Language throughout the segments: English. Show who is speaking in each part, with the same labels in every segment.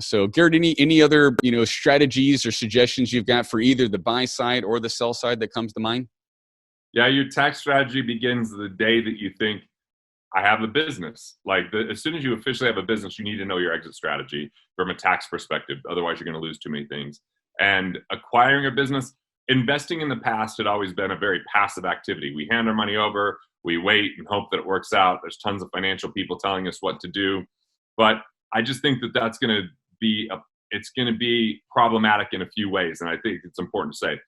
Speaker 1: So Garrett, any other, strategies or suggestions you've got for either the buy side or the sell side that comes to mind?
Speaker 2: Yeah, your tax strategy begins the day that you think, I have a business. As soon as you officially have a business, you need to know your exit strategy from a tax perspective. Otherwise, you're going to lose too many things. And acquiring a business, investing in the past had always been a very passive activity. We hand our money over, we wait and hope that it works out. There's tons of financial people telling us what to do. But I just think that that's going to it's going to be problematic in a few ways. And I think it's important to say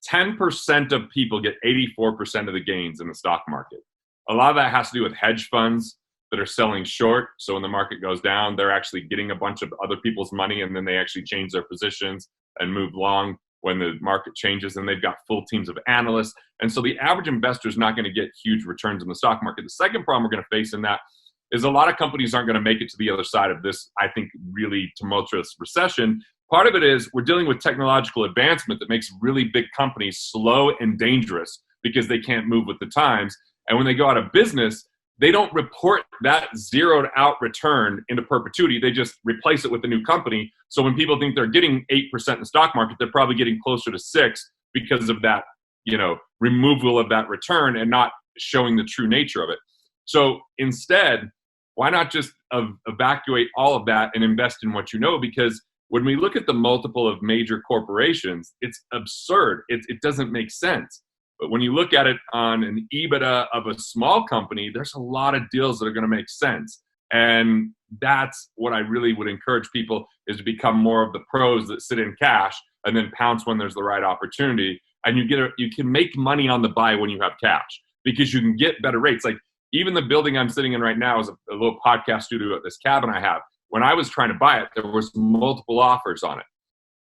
Speaker 2: 10% of people get 84% of the gains in the stock market. A lot of that has to do with hedge funds that are selling short. So when the market goes down, they're actually getting a bunch of other people's money, and then they actually change their positions and move long when the market changes, and they've got full teams of analysts. And so the average investor is not going to get huge returns in the stock market. The second problem we're going to face in that is a lot of companies aren't going to make it to the other side of this, I think, really tumultuous recession. Part of it is we're dealing with technological advancement that makes really big companies slow and dangerous because they can't move with the times. And when they go out of business, they don't report that zeroed out return into perpetuity. They just replace it with a new company. So when people think they're getting 8% in the stock market, they're probably getting closer to 6% because of that, removal of that return and not showing the true nature of it. So instead, why not just evacuate all of that and invest in what you know? Because when we look at the multiple of major corporations, it's absurd. It doesn't make sense. But when you look at it on an EBITDA of a small company, there's a lot of deals that are going to make sense. And that's what I really would encourage people is to become more of the pros that sit in cash and then pounce when there's the right opportunity. And you can make money on the buy when you have cash because you can get better rates. Like even the building I'm sitting in right now is a little podcast studio at this cabin I have. When I was trying to buy it, there was multiple offers on it.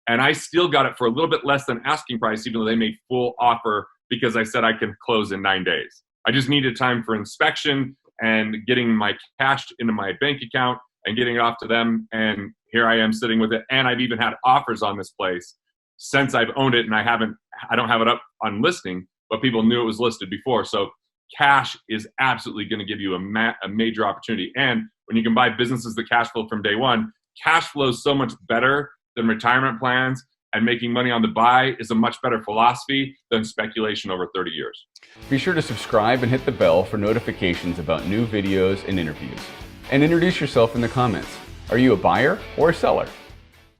Speaker 2: And I still got it for a little bit less than asking price, even though they made full offer because I said I can close in 9 days. I just needed time for inspection and getting my cash into my bank account and getting it off to them. And here I am sitting with it. And I've even had offers on this place since I've owned it, and I don't have it up on listing, but people knew it was listed before. So cash is absolutely going to give you a major opportunity. And when you can buy businesses that cash flow from day one, cash flow is so much better than retirement plans, and making money on the buy is a much better philosophy than speculation over 30 years.
Speaker 1: Be sure to subscribe and hit the bell for notifications about new videos and interviews. And introduce yourself in the comments. Are you a buyer or a seller?